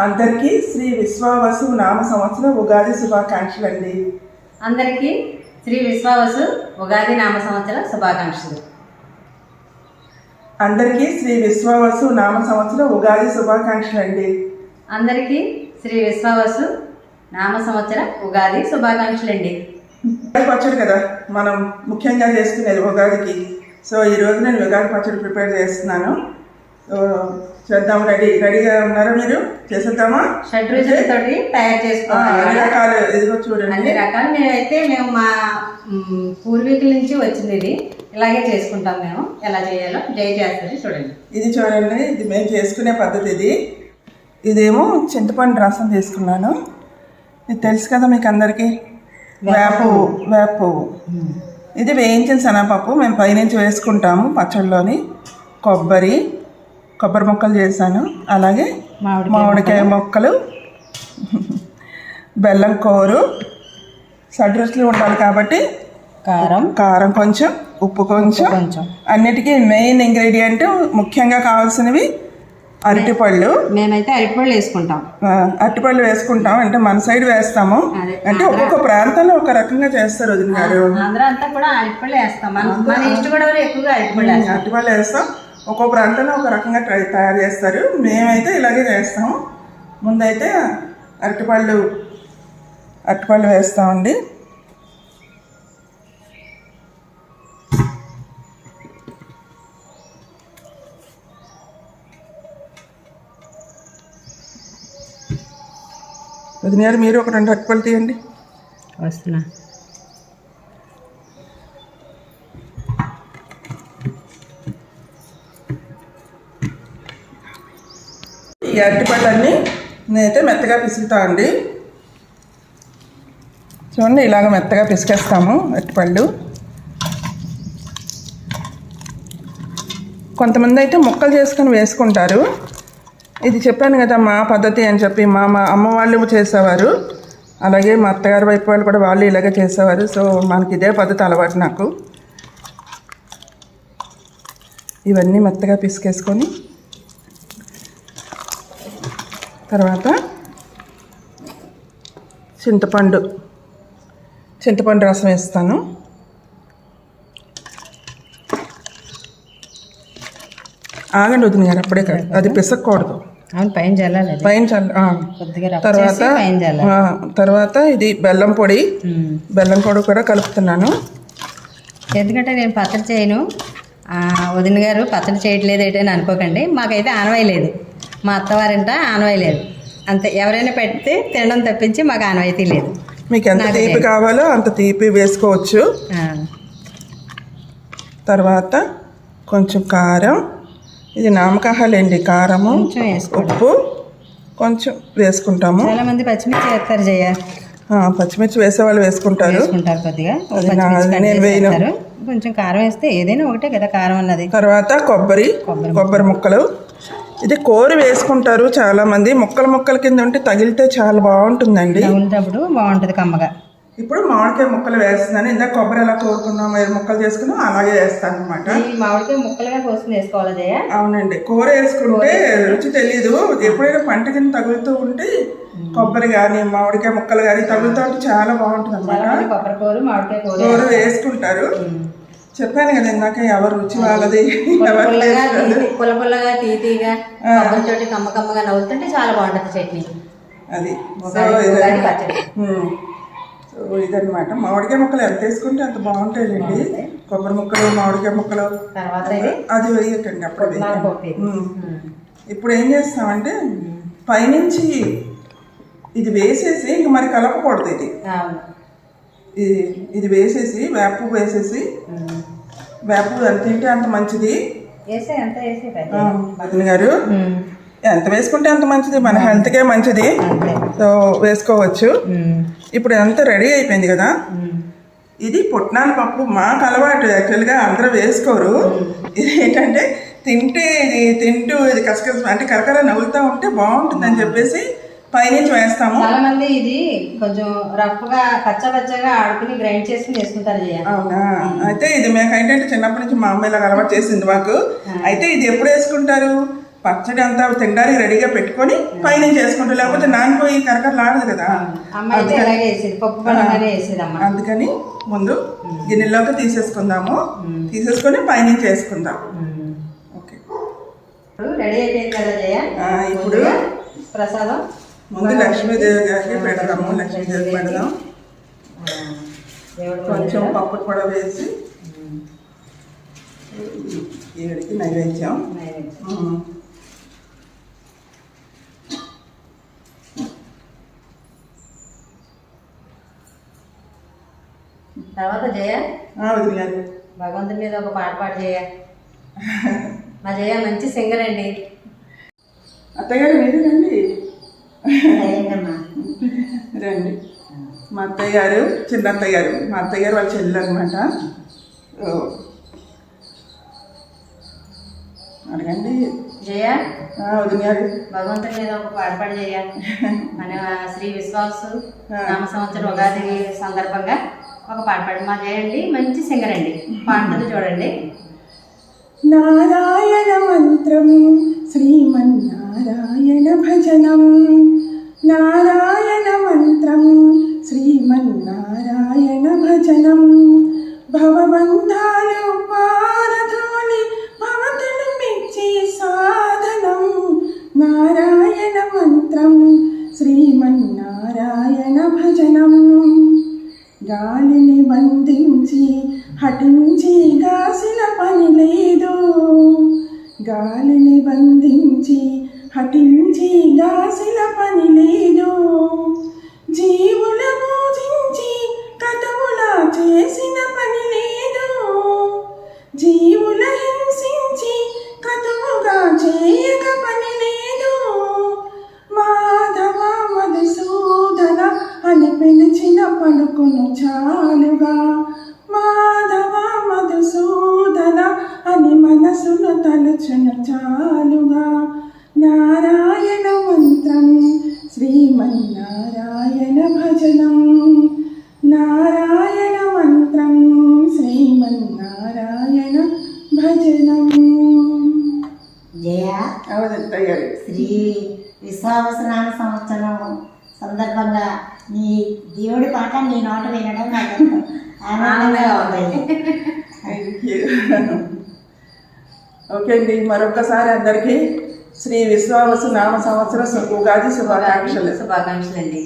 అందరికీ శ్రీ విశ్వావసు నామ సంవత్సర ఉగాది శుభాకాంక్షలు అండి. అందరికీ శ్రీ విశ్వావసు ఉగాది నామ సంవత్సర శుభాకాంక్షలు. అందరికీ శ్రీ విశ్వావసు నామ సంవత్సర ఉగాది శుభాకాంక్షలు అండి. అందరికీ శ్రీ విశ్వావసు నామ సంవత్సర ఉగాది శుభాకాంక్షలు అండి. పచ్చడి కదా మనం ముఖ్యంగా చేసుకునేది ఉగాదికి. సో ఈరోజు నేను ఉగాది పచ్చడి ప్రిపేర్ చేస్తున్నాను. చేద్దాం. రెడీగా ఉన్నారా? మీరు చేసేద్దామా? షడ్రుచులతోటి తయారు చేసుకోవాలి. అన్ని రకాలు ఇదిగో చూడండి, అన్ని రకాలు. మేము మా పూర్వీకుల నుంచి వచ్చింది ఇది. ఇలాగే చేసుకుంటాం మేము. ఎలా చేయాలో జై చేస్తుంది చూడండి. ఇది చూడండి, ఇది మేము చేసుకునే పద్ధతి. ఇదేమో చింతపండు రసం తీసుకున్నాను. ఇది తెలుసు కదా మీకు అందరికీ, వేప పువ్వు. ఇది వేయించిన శనగపప్పు మేము పైనుంచి వేసుకుంటాము పచ్చడిలోని. కొబ్బరి ముక్కలు చేశాను. అలాగే మామిడికాయ ముక్కలు, బెల్లం కూరు. షడ్రుచులు ఉండాలి కాబట్టి కారం కొంచెం, ఉప్పు కొంచెం. అన్నిటికీ మెయిన్ ఇంగ్రీడియంట్ ముఖ్యంగా కావాల్సినవి అరటిపళ్ళు. మేమైతే అరటిపళ్ళు వేసుకుంటాం. అరటిపళ్ళు వేసుకుంటాం అంటే మన సైడ్ వేస్తాము. అంటే ఒక్కొక్క ప్రాంతంలో ఒక రకంగా చేస్తారు వదిన గారు. అంతా కూడా అరటిపళ్ళు వేస్తాం. మన ఈస్ట్ గోదావరి ఎక్కువగా అరటిపళ్ళు వేస్తాం. ఒక్కో ప్రాంతంలో ఒక రకంగా తయారు చేస్తారు. మేమైతే ఇలాగే చేస్తాము. ముందైతే అరటిపళ్ళు వేస్తామండి. వదిన గారు మీరు ఒక 2 అరటిపళ్ళు తీయండి. వస్తున్నా. ఈ అరటిపళ్ళన్నీ నేనైతే మెత్తగా పిసుకుతా అండి. చూడండి, ఇలాగ మెత్తగా పిసికేస్తాము అరటిపళ్ళు. కొంతమంది అయితే ముక్కలు చేసుకొని వేసుకుంటారు. ఇది చెప్పాను కదా మా పద్ధతి అని చెప్పి. మా అమ్మ వాళ్ళు చేసేవారు. అలాగే మా అత్తగారి వైపు వాళ్ళు కూడా వాళ్ళు ఇలాగే చేసేవారు. సో మనకి ఇదే పద్ధతి అలవాటు నాకు. ఇవన్నీ మెత్తగా పిసికేసుకొని తర్వాత చింతపండు రసం వేస్తాను. ఆగండి వదిన గారు, అప్పుడే కాదు, అది పిసక్కూడదు. తర్వాత ఇది బెల్లం పొడి కూడా కలుపుతున్నాను. ఎందుకంటే నేను పచ్చడి చేయను. వదిన గారు పచ్చడి చేయట్లేదు ఏంటని అనుకోకండి. మాకైతే ఆనవాయిలేదు. మా అత్తవారింట ఆనవాయిలేదు. అంతే. ఎవరైనా పెడితే తినడం తప్పించి మాకు ఆనవాయితీ లేదు. మీకు ఎంత తీపి కావాలో అంత తీపి వేసుకోవచ్చు. తర్వాత కొంచెం కారం. ఇది నామకాహాలండి. కారము, ఉప్పు కొంచెం వేసుకుంటాము. చాలా మంది పచ్చిమిర్చి వేస్తారు జయ. పచ్చిమిర్చి వేసేవాళ్ళు వేసుకుంటారు కొద్దిగా. నేను వేయను. కొంచెం కారం వేస్తే ఏదైనా ఒకటే కదా కారం అన్నది. తర్వాత కొబ్బరి ముక్కలు. ఇది కూర వేసుకుంటారు చాలా మంది. ముక్కల కింద ఉంటే తగిలితే చాలా బాగుంటుందండి. తగిలినప్పుడు బాగుంటుంది కమ్మగా. ఇప్పుడు మామిడికాయ ముక్కలు వేస్తున్నాను. ఇందాక కొబ్బరి ఎలా కోరుకున్నాం ముక్కలు చేసుకున్నాం అలాగే వేస్తాను అనమాట. మామిడికాయ ముక్కలుగా కోసుకుని వేసుకోవాలి జయ. అవునండి. కూర వేసుకుంటే రుచి తెలీదు. ఎప్పుడైనా పంట కింద తగులుతూ ఉంటే కొబ్బరి కానీ మామిడికాయ ముక్కలు కానీ తగులుతూ ఉంటే చాలా బాగుంటుంది అనమాట. కూర వేసుకుంటారు. చెప్పాను కదా ఇందాక, ఎవరు రుచి వాళ్ళది. పుల్లగా తీగా చోటి కమ్మగా నవ్వుతుంటే చాలా బాగుంటుంది చట్నీ. అది ఇదనమాట. మామిడికాయ ముక్కలు ఎంత వేసుకుంటే అంత బాగుంటాయండి. కొబ్బరి ముక్కలు, మామిడికాయ ముక్కలు. అది వేయకండి అప్పుడు. ఇప్పుడు ఏం చేస్తామంటే పైనుంచి ఇది వేసేసి ఇంక మరి కలపకూడదు. ఇది వేసేసి వేపు వేసేసి, వేపు ఎంత తింటే అంత మంచిది. వదిన గారు ఎంత వేసుకుంటే అంత మంచిది, మన హెల్త్కే మంచిది. సో వేసుకోవచ్చు. ఇప్పుడు అంతా రెడీ అయిపోయింది కదా. ఇది పుట్నాల పప్పు. మాకు అలవాటు. యాక్చువల్గా అందరూ వేసుకోరు. ఇది ఏంటంటే తింటూ ఇది కసకస అంటే కరకర నవ్వుతూ ఉంటే బాగుంటుందని చెప్పేసి పైనుంచి వేస్తాము. చాలా మంది ఇది కొంచెం రఫ్ గా పచ్చగా ఆడుకుని గ్రైండ్ చేసుకుని వేసుకుంటారు. అవునా? అయితే ఇది మేము ఏంటంటే చిన్నప్పటి నుంచి మా అమ్మ ఇలా అలవాటు చేసింది మాకు. అయితే ఇది ఎప్పుడు వేసుకుంటారు? పచ్చడి అంతా తినడానికి రెడీగా పెట్టుకొని పైన చేసుకుంటాం, లేకపోతే నానిపోయి కరకరలాడదు కదా. అమ్మ అయితే అలాగే వేసేది, పప్పు పడగానే వేసేది అమ్మ. అందుకని ముందు గిన్నెలోకి తీసేసుకుందాము, తీసేసుకొని పైన చేసుకుందాం. ఓకే, రెడీ అయిపోయింది కదా జయ. ఇప్పుడు ప్రసాదం ముందు లక్ష్మీదేవి గారికి పెడదాము. లక్ష్మీదేవి పెడదాం. కొంచెం పప్పు కూడా వేసి ఏడికి నైవేద్యం. తర్వాత జయ వదిలేరు భగవంతుని మీద ఒక పాట పాడు జయ. మా జయ మంచి సింగర్ అండి. అత్తగారు మీరు రండి, రండి. మా అత్తయ్య గారు, చిన్న అత్తయ్య గారు, మా అత్తయ్య గారు వాళ్ళ చెల్లెలు అనమాట. అడగండి జయ. వదిలేరు భగవంతుని మీద ఒక పాట పాడు జయ. మన శ్రీ విశ్వాసు నామ సంవత్సరం ఉగాది సందర్భంగా ఒక పాట పాడు. మా జయ అండి మంచి సింగర్ అండి, పాడుతుంది చూడండి. నారాయణ మంత్రం శ్రీమన్నారాయణ భజనం, నారాయణ మంత్రం శ్రీమన్నారాయణ భజనం, భవబంధాలు పారద్రోలి భవతులు మెచ్చి సాధనం, నారాయణ మంత్రం శ్రీమన్నారాయణ భజనం, గాలిని బంధించి హఠించి గాసిన పని లేదు, గాలిని బంధించి హఠించి గాసిన పని లేదు, జీవుల పూజించి కథముల చేసిన పని లేదు, జీవుల హింసించి కథముగా చేయక పని లేదు, మాధవ మధుసూదన అని పిలిచిన పలుకును చాలుగా, మాధవ మధుసూదన అని మనసును తలుచును చాలుగా, నారాయణ మంత్రం శ్రీమన్నారాయణ భజనం, నారాయణ మంత్రం శ్రీమన్నారాయణ భజనం. జయ. శ్రీ విశ్వావసనామ సంవత్సరం సందర్భంగా నీ దేవుడి పాట నీ నోట వినడం నాకు ఆనందంగా ఉంది. ఓకే అండి, మరొకసారి అందరికీ శ్రీ విశ్వావసు నామ సంవత్సర ఉగాది శుభాకాంక్షలు. శుభాకాంక్షలు అండి.